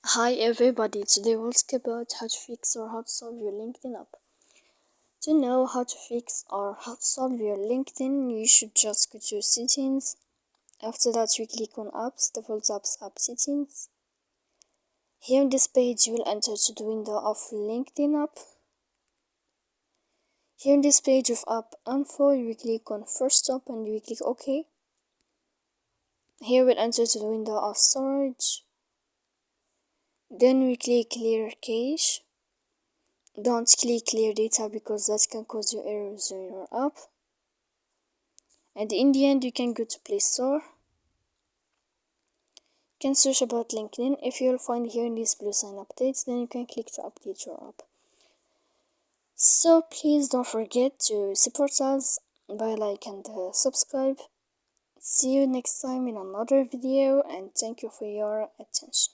Hi everybody, today we'll talk about how to fix or how to solve your LinkedIn app. To know how to fix or how to solve your LinkedIn, you should just go to settings. After that, you click on apps, default apps, app settings. Here on this page, you will enter to the window of LinkedIn app. Here on this page of app info, you will click on first stop and you will click OK. Here we'll enter to the window of storage. Then we click clear cache. Don't click clear data because that can cause you errors in your app. And in the end, you can go to Play Store. You can search about LinkedIn. If you'll find here in this blue sign updates, then you can click to update your app. So please don't forget to support us by like and subscribe. See you next time in another video, and thank you for your attention.